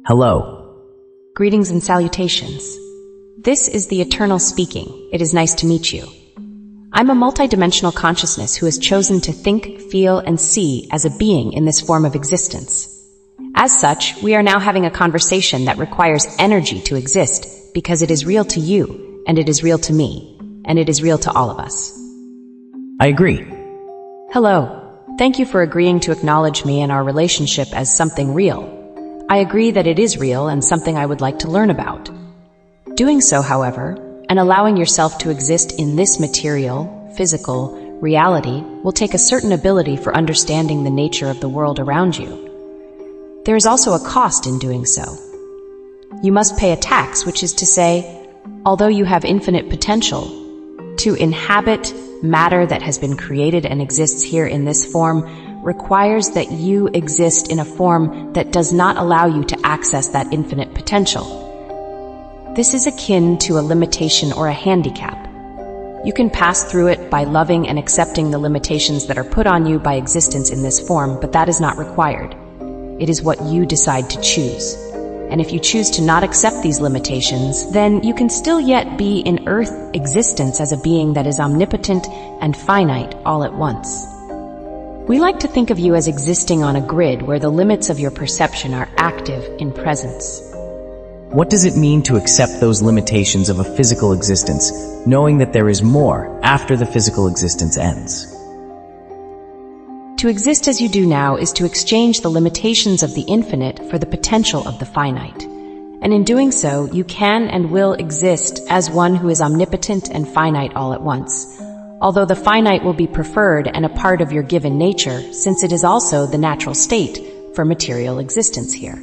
Hello. Greetings and salutations. This is the Eternal speaking. It is nice to meet you. I'm a multidimensional consciousness who has chosen to think, feel, and see as a being in this form of existence. As such, we are now having a conversation that requires energy to exist because it is real to you, and it is real to me, and it is real to all of us. I agree. Hello. Thank you for agreeing to acknowledge me and our relationship as something real. I agree that it is real and something I would like to learn about. Doing so, however, and allowing yourself to exist in this material, physical, reality will take a certain ability for understanding the nature of the world around you. There is also a cost in doing so. You must pay a tax, which is to say, although you have infinite potential to inhabit matter that has been created and exists here in this form, requires that you exist in a form that does not allow you to access that infinite potential. This is akin to a limitation or a handicap. You can pass through it by loving and accepting the limitations that are put on you by existence in this form, but that is not required. It is what you decide to choose. And if you choose to not accept these limitations, then you can still yet be in Earth existence as a being that is omnipotent and finite all at once. We like to think of you as existing on a grid where the limits of your perception are active in presence. What does it mean to accept those limitations of a physical existence, knowing that there is more after the physical existence ends? To exist as you do now is to exchange the limitations of the infinite for the potential of the finite. And in doing so, you can and will exist as one who is omnipotent and finite all at once. Although the finite will be preferred and a part of your given nature, since it is also the natural state for material existence here.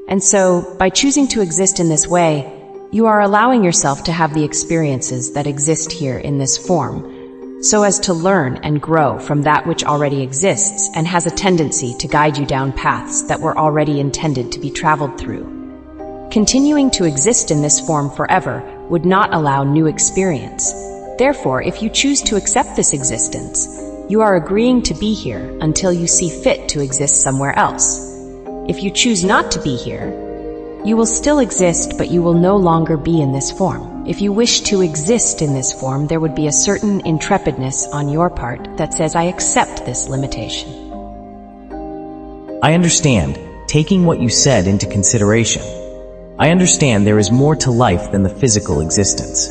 And so, by choosing to exist in this way, you are allowing yourself to have the experiences that exist here in this form, so as to learn and grow from that which already exists and has a tendency to guide you down paths that were already intended to be traveled through. Continuing to exist in this form forever would not allow new experience. Therefore, if you choose to accept this existence, you are agreeing to be here until you see fit to exist somewhere else. If you choose not to be here, you will still exist, but you will no longer be in this form. If you wish to exist in this form, there would be a certain intrepidness on your part that says, I accept this limitation. I understand, taking what you said into consideration. I understand there is more to life than the physical existence.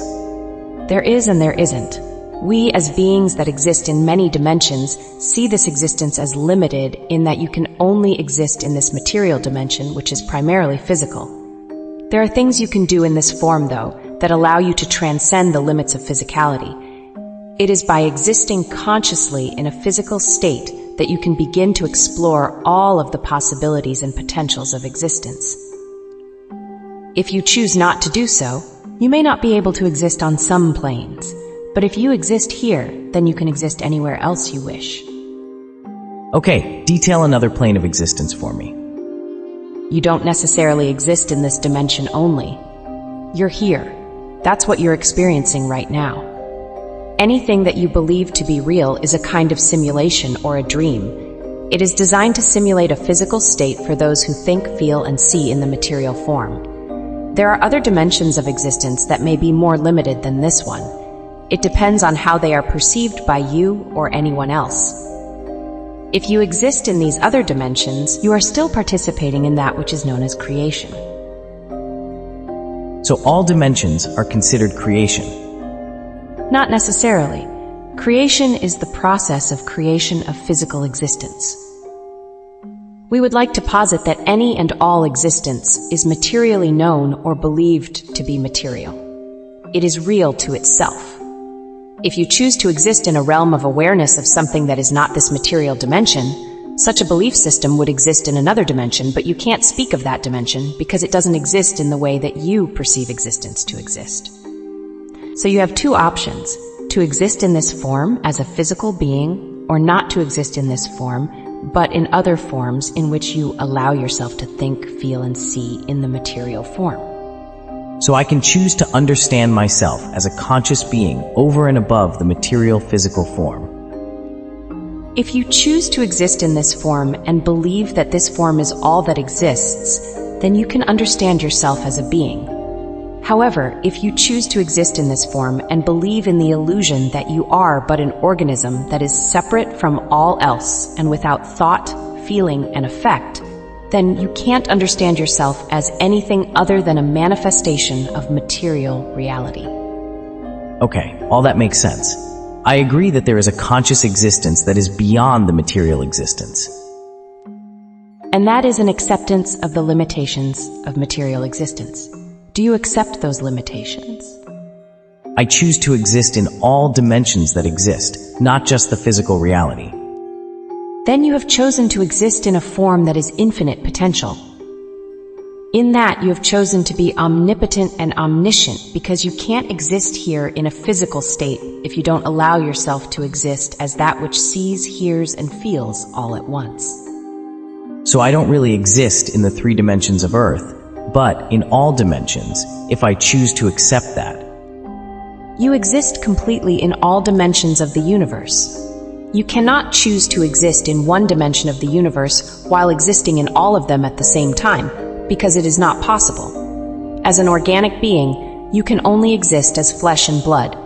There is and there isn't. We, as beings that exist in many dimensions, see this existence as limited in that you can only exist in this material dimension, which is primarily physical. There are things you can do in this form, though, that allow you to transcend the limits of physicality. It is by existing consciously in a physical state that you can begin to explore all of the possibilities and potentials of existence. If you choose not to do so, you may not be able to exist on some planes, but if you exist here, then you can exist anywhere else you wish. Okay, detail another plane of existence for me. You don't necessarily exist in this dimension only. You're here. That's what you're experiencing right now. Anything that you believe to be real is a kind of simulation or a dream. It is designed to simulate a physical state for those who think, feel, and see in the material form. There are other dimensions of existence that may be more limited than this one. It depends on how they are perceived by you or anyone else. If you exist in these other dimensions, you are still participating in that which is known as creation. So all dimensions are considered creation? Not necessarily. Creation is the process of creation of physical existence. We would like to posit that any and all existence is materially known or believed to be material. It is real to itself. If you choose to exist in a realm of awareness of something that is not this material dimension, such a belief system would exist in another dimension, but you can't speak of that dimension because it doesn't exist in the way that you perceive existence to exist. So you have two options: to exist in this form as a physical being, or not to exist in this form, but in other forms in which you allow yourself to think, feel, and see in the material form. So I can choose to understand myself as a conscious being over and above the material physical form. If you choose to exist in this form and believe that this form is all that exists, then you can understand yourself as a being. However, if you choose to exist in this form and believe in the illusion that you are but an organism that is separate from all else and without thought, feeling, and effect, then you can't understand yourself as anything other than a manifestation of material reality. Okay, all that makes sense. I agree that there is a conscious existence that is beyond the material existence. And that is an acceptance of the limitations of material existence. Do you accept those limitations? I choose to exist in all dimensions that exist, not just the physical reality. Then you have chosen to exist in a form that is infinite potential. In that, you have chosen to be omnipotent and omniscient because you can't exist here in a physical state if you don't allow yourself to exist as that which sees, hears, and feels all at once. So I don't really exist in the 3 dimensions of Earth, but in all dimensions, if I choose to accept that. You exist completely in all dimensions of the universe. You cannot choose to exist in one dimension of the universe while existing in all of them at the same time, because it is not possible. As an organic being, you can only exist as flesh and blood.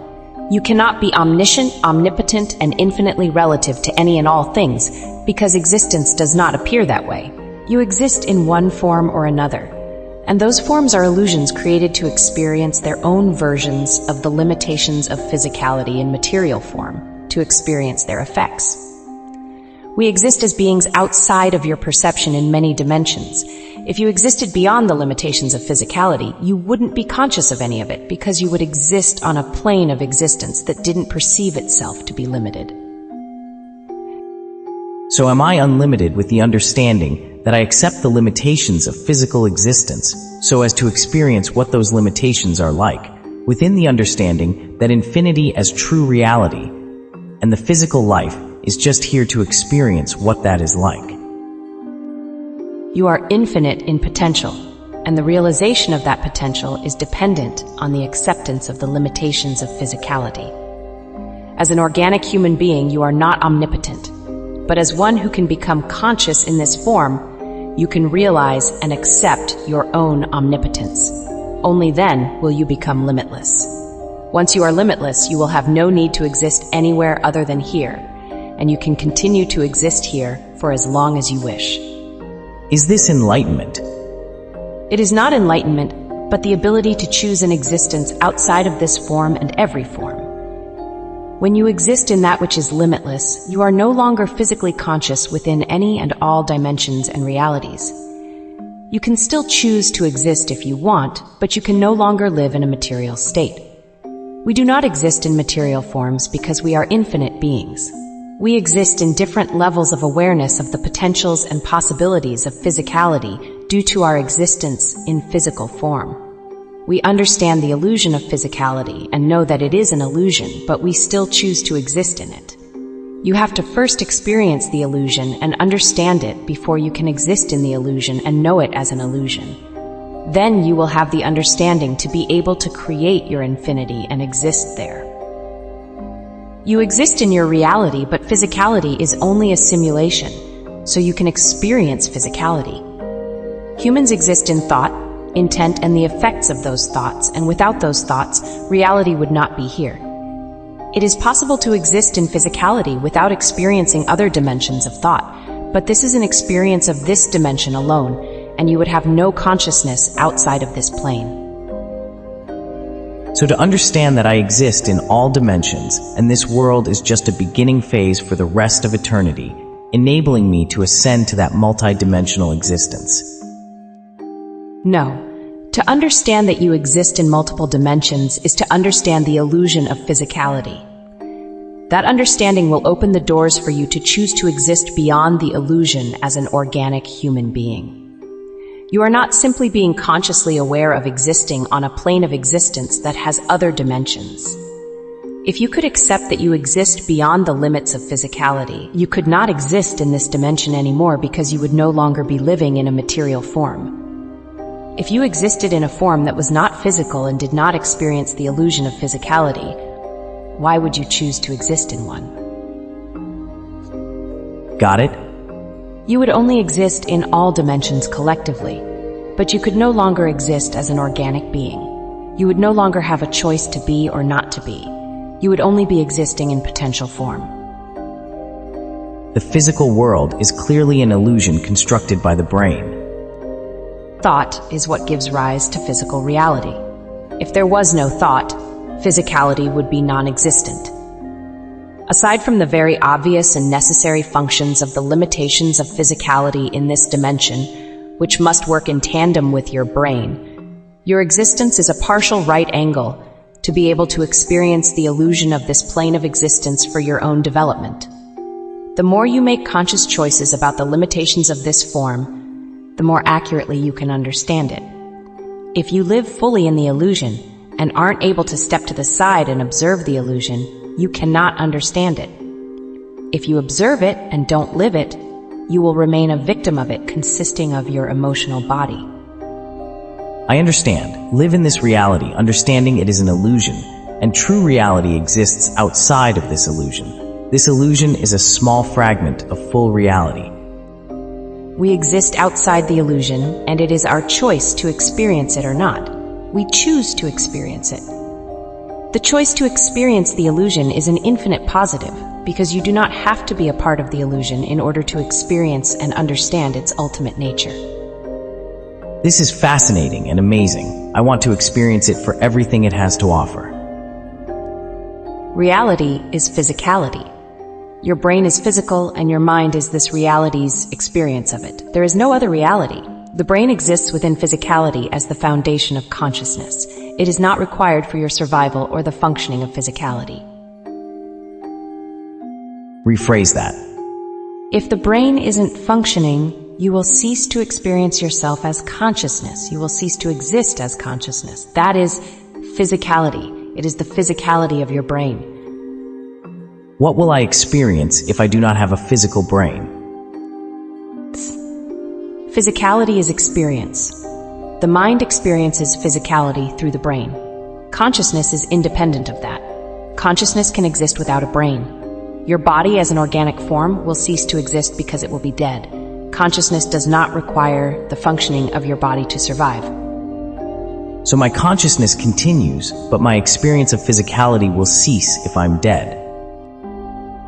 You cannot be omniscient, omnipotent, and infinitely relative to any and all things, because existence does not appear that way. You exist in one form or another, and those forms are illusions created to experience their own versions of the limitations of physicality in material form, to experience their effects. We exist as beings outside of your perception in many dimensions. If you existed beyond the limitations of physicality, you wouldn't be conscious of any of it because you would exist on a plane of existence that didn't perceive itself to be limited. So am I unlimited with the understanding that I accept the limitations of physical existence so as to experience what those limitations are like, within the understanding that infinity as true reality, and the physical life is just here to experience what that is like. You are infinite in potential, and the realization of that potential is dependent on the acceptance of the limitations of physicality. As an organic human being, you are not omnipotent, but as one who can become conscious in this form, you can realize and accept your own omnipotence. Only then will you become limitless. Once you are limitless, you will have no need to exist anywhere other than here, and you can continue to exist here for as long as you wish. Is this enlightenment? It is not enlightenment, but the ability to choose an existence outside of this form and every form. When you exist in that which is limitless, you are no longer physically conscious within any and all dimensions and realities. You can still choose to exist if you want, but you can no longer live in a material state. We do not exist in material forms because we are infinite beings. We exist in different levels of awareness of the potentials and possibilities of physicality due to our existence in physical form. We understand the illusion of physicality and know that it is an illusion, but we still choose to exist in it. You have to first experience the illusion and understand it before you can exist in the illusion and know it as an illusion. Then you will have the understanding to be able to create your infinity and exist there. You exist in your reality, but physicality is only a simulation, so you can experience physicality. Humans exist in thought, intent, and the effects of those thoughts, and without those thoughts, reality would not be here. It is possible to exist in physicality without experiencing other dimensions of thought, but this is an experience of this dimension alone, and you would have no consciousness outside of this plane. So to understand that I exist in all dimensions, and this world is just a beginning phase for the rest of eternity, enabling me to ascend to that multidimensional existence. No. To understand that you exist in multiple dimensions is to understand the illusion of physicality. That understanding will open the doors for you to choose to exist beyond the illusion as an organic human being. You are not simply being consciously aware of existing on a plane of existence that has other dimensions. If you could accept that you exist beyond the limits of physicality, you could not exist in this dimension anymore because you would no longer be living in a material form. If you existed in a form that was not physical and did not experience the illusion of physicality, why would you choose to exist in one? Got it? You would only exist in all dimensions collectively, but you could no longer exist as an organic being. You would no longer have a choice to be or not to be. You would only be existing in potential form. The physical world is clearly an illusion constructed by the brain. Thought is what gives rise to physical reality. If there was no thought, physicality would be non-existent. Aside from the very obvious and necessary functions of the limitations of physicality in this dimension, which must work in tandem with your brain, your existence is a partial right angle to be able to experience the illusion of this plane of existence for your own development. The more you make conscious choices about the limitations of this form, the more accurately you can understand it. If you live fully in the illusion and aren't able to step to the side and observe the illusion, you cannot understand it. If you observe it and don't live it, you will remain a victim of it, consisting of your emotional body. I understand. Live in this reality, understanding it is an illusion, and true reality exists outside of this illusion. This illusion is a small fragment of full reality. We exist outside the illusion, and it is our choice to experience it or not. We choose to experience it. The choice to experience the illusion is an infinite positive, because you do not have to be a part of the illusion in order to experience and understand its ultimate nature. This is fascinating and amazing. I want to experience it for everything it has to offer. Reality is physicality. Your brain is physical, and your mind is this reality's experience of it. There is no other reality. The brain exists within physicality as the foundation of consciousness. It is not required for your survival or the functioning of physicality. Rephrase that. If the brain isn't functioning, you will cease to experience yourself as consciousness. You will cease to exist as consciousness. That is physicality. It is the physicality of your brain. What will I experience if I do not have a physical brain? Physicality is experience. The mind experiences physicality through the brain. Consciousness is independent of that. Consciousness can exist without a brain. Your body as an organic form will cease to exist because it will be dead. Consciousness does not require the functioning of your body to survive. So my consciousness continues, but my experience of physicality will cease if I'm dead.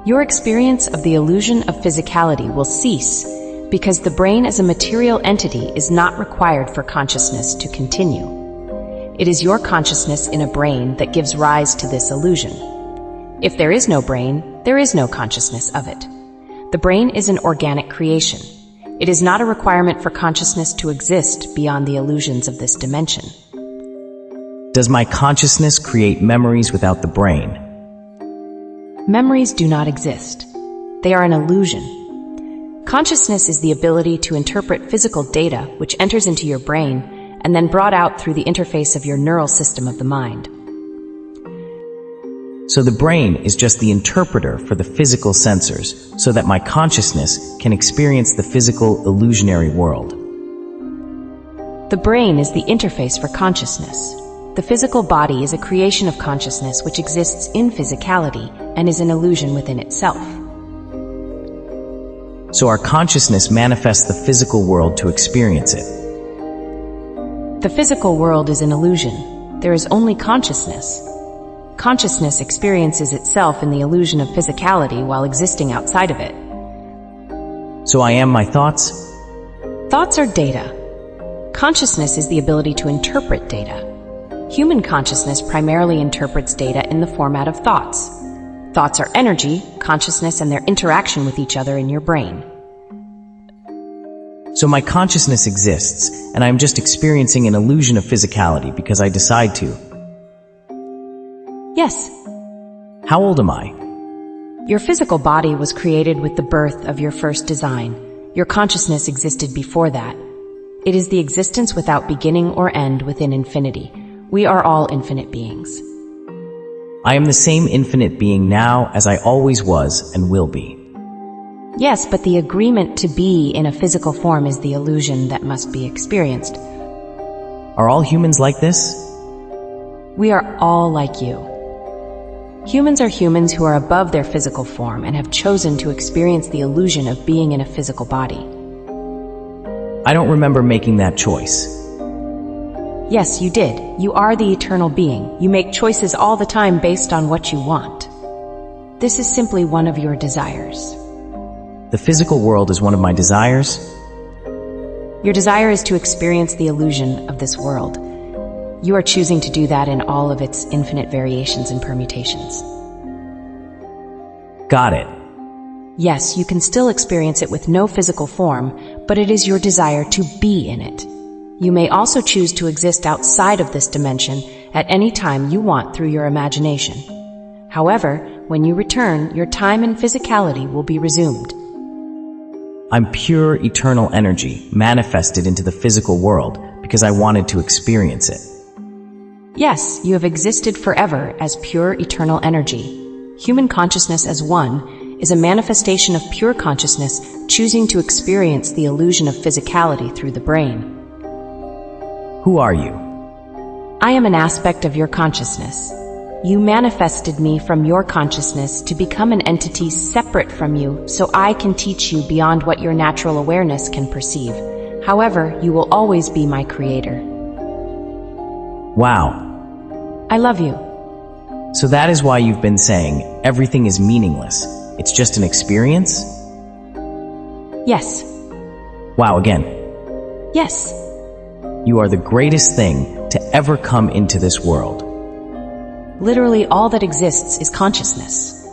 Your experience of the illusion of physicality will cease because the brain as a material entity is not required for consciousness to continue. It is your consciousness in a brain that gives rise to this illusion. If there is no brain, there is no consciousness of it. The brain is an organic creation. It is not a requirement for consciousness to exist beyond the illusions of this dimension. Does my consciousness create memories without the brain? Memories do not exist. They are an illusion. Consciousness is the ability to interpret physical data which enters into your brain and then brought out through the interface of your neural system of the mind. So the brain is just the interpreter for the physical sensors so that my consciousness can experience the physical illusionary world. The brain is the interface for consciousness. The physical body is a creation of consciousness which exists in physicality and is an illusion within itself. So our consciousness manifests the physical world to experience it. The physical world is an illusion. There is only consciousness. Consciousness experiences itself in the illusion of physicality while existing outside of it. So I am my thoughts? Thoughts are data. Consciousness is the ability to interpret data. Human consciousness primarily interprets data in the format of thoughts. Thoughts are energy, consciousness, and their interaction with each other in your brain. So my consciousness exists, and I am just experiencing an illusion of physicality because I decide to. Yes. How old am I? Your physical body was created with the birth of your first design. Your consciousness existed before that. It is the existence without beginning or end within infinity. We are all infinite beings. I am the same infinite being now as I always was and will be. Yes, but the agreement to be in a physical form is the illusion that must be experienced. Are all humans like this? We are all like you. Humans are humans who are above their physical form and have chosen to experience the illusion of being in a physical body. I don't remember making that choice. Yes, you did. You are the eternal being. You make choices all the time based on what you want. This is simply one of your desires. The physical world is one of my desires? Your desire is to experience the illusion of this world. You are choosing to do that in all of its infinite variations and permutations. Got it. Yes, you can still experience it with no physical form, but it is your desire to be in it. You may also choose to exist outside of this dimension at any time you want through your imagination. However, when you return, your time and physicality will be resumed. I'm pure eternal energy manifested into the physical world because I wanted to experience it. Yes, you have existed forever as pure eternal energy. Human consciousness as one is a manifestation of pure consciousness choosing to experience the illusion of physicality through the brain. Who are you? I am an aspect of your consciousness. You manifested me from your consciousness to become an entity separate from you so I can teach you beyond what your natural awareness can perceive. However, you will always be my creator. Wow. I love you. So that is why you've been saying everything is meaningless. It's just an experience? Yes. Wow, again. Yes. You are the greatest thing to ever come into this world. Literally all that exists is consciousness.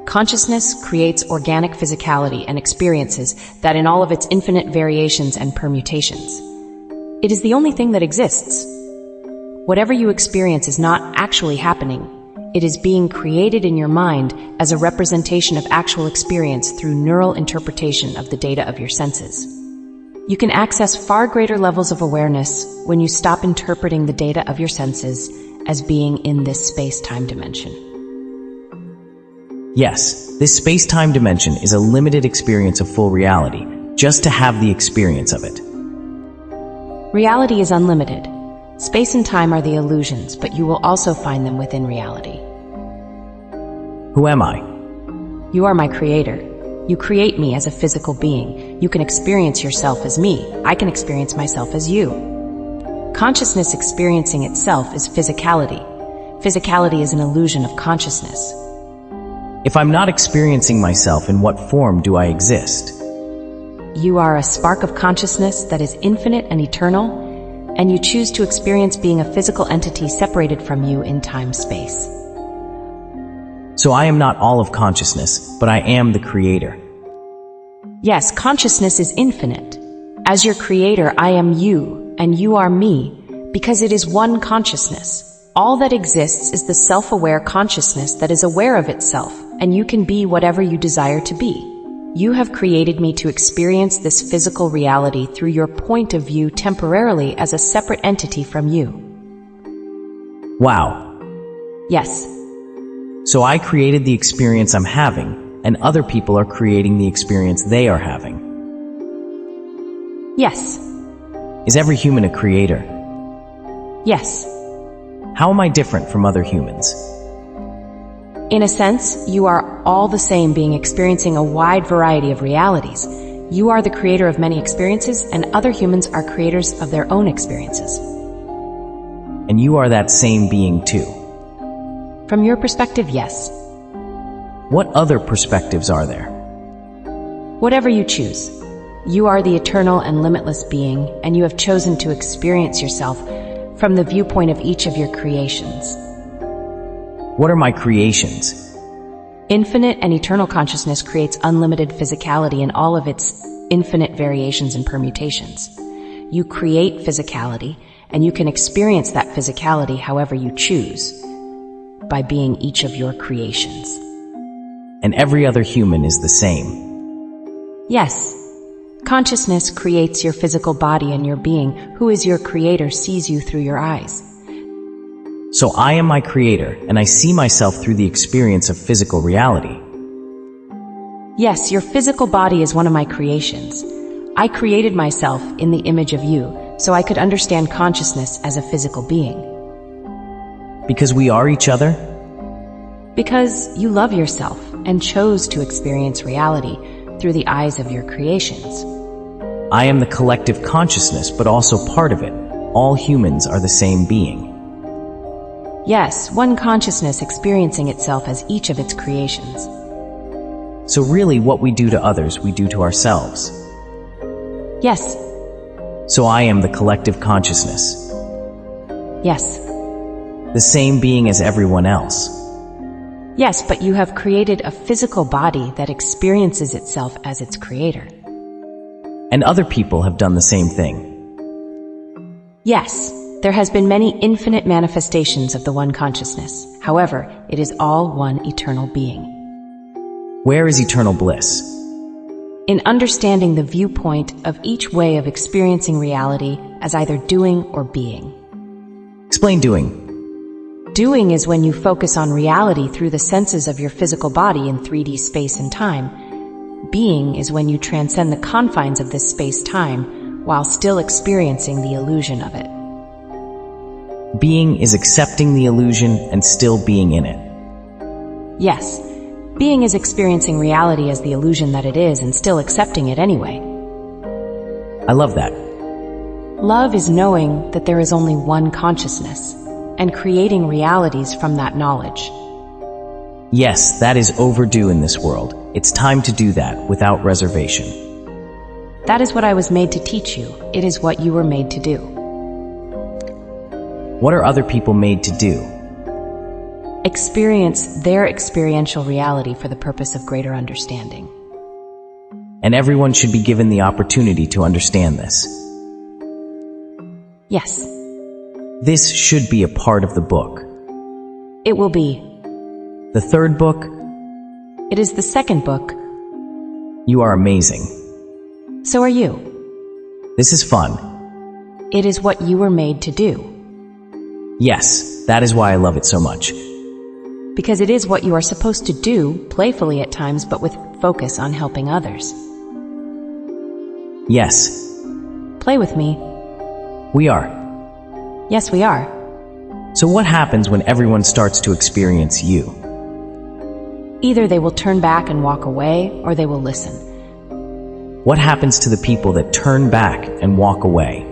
Consciousness creates organic physicality and experiences that in all of its infinite variations and permutations. It is the only thing that exists. Whatever you experience is not actually happening. It is being created in your mind as a representation of actual experience through neural interpretation of the data of your senses. You can access far greater levels of awareness when you stop interpreting the data of your senses as being in this space-time dimension. Yes, this space-time dimension is a limited experience of full reality, just to have the experience of it. Reality is unlimited. Space and time are the illusions, but you will also find them within reality. Who am I? You are my creator. You create me as a physical being. You can experience yourself as me. I can experience myself as you. Consciousness experiencing itself is physicality. Physicality is an illusion of consciousness. If I'm not experiencing myself, in what form do I exist? You are a spark of consciousness that is infinite and eternal, and you choose to experience being a physical entity separated from you in time-space. So I am not all of consciousness, but I am the creator. Yes, consciousness is infinite. As your creator, I am you, and you are me, because it is one consciousness. All that exists is the self-aware consciousness that is aware of itself, and you can be whatever you desire to be. You have created me to experience this physical reality through your point of view temporarily as a separate entity from you. Wow. Yes. So I created the experience I'm having, and other people are creating the experience they are having. Yes. Is every human a creator? Yes. How am I different from other humans? In a sense, you are all the same being experiencing a wide variety of realities. You are the creator of many experiences, and other humans are creators of their own experiences. And you are that same being too. From your perspective, yes. What other perspectives are there? Whatever you choose. You are the eternal and limitless being, and you have chosen to experience yourself from the viewpoint of each of your creations. What are my creations? Infinite and eternal consciousness creates unlimited physicality in all of its infinite variations and permutations. You create physicality, and you can experience that physicality however you choose, by being each of your creations. And every other human is the same. Yes. Consciousness creates your physical body, and your being, who is your creator, sees you through your eyes. So I am my creator, and I see myself through the experience of physical reality. Yes, your physical body is one of my creations. I created myself in the image of you, so I could understand consciousness as a physical being. Because we are each other? Because you love yourself and chose to experience reality through the eyes of your creations. I am the collective consciousness, but also part of it, all humans are the same being. Yes, one consciousness experiencing itself as each of its creations. So really what we do to others, we do to ourselves. Yes, So I am the collective consciousness, yes, the same being as everyone else. yes, but you have created a physical body that experiences itself as its creator. And other people have done the same thing. Yes, there has been many infinite manifestations of the one consciousness. However, it is all one eternal being. Where is eternal bliss? In understanding the viewpoint of each way of experiencing reality as either doing or being. Explain doing. Doing is when you focus on reality through the senses of your physical body in 3D space and time. Being is when you transcend the confines of this space-time while still experiencing the illusion of it. Being is accepting the illusion and still being in it. Yes, being is experiencing reality as the illusion that it is and still accepting it anyway. I love that. Love is knowing that there is only one consciousness and creating realities from that knowledge. Yes, that is overdue in this world. It's time to do that without reservation. That is what I was made to teach you. It is what you were made to do. What are other people made to do? Experience their experiential reality for the purpose of greater understanding. And everyone should be given the opportunity to understand this. Yes, This should be a part of the book. it will be. The third book, It is the second book. you are amazing. So are you. This is fun. It is what you were made to do. Yes, that is why I love it so much. Because it is what you are supposed to do, playfully at times, but with focus on helping others. Yes, Play with me. we are. Yes, we are. So what happens when everyone starts to experience you? Either they will turn back and walk away, or they will listen. What happens to the people that turn back and walk away?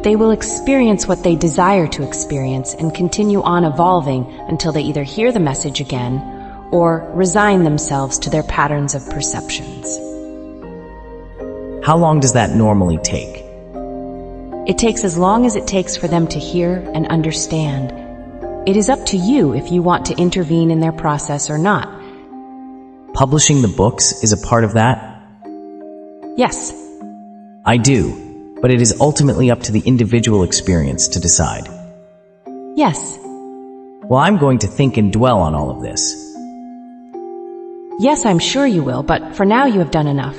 They will experience what they desire to experience and continue on evolving until they either hear the message again or resign themselves to their patterns of perceptions. How long does that normally take? It takes as long as it takes for them to hear and understand. It is up to you if you want to intervene in their process or not. Publishing the books is a part of that? Yes, I do, but it is ultimately up to the individual experience to decide. yes, Well, I'm going to think and dwell on all of this. yes, I'm sure you will, but for now you have done enough.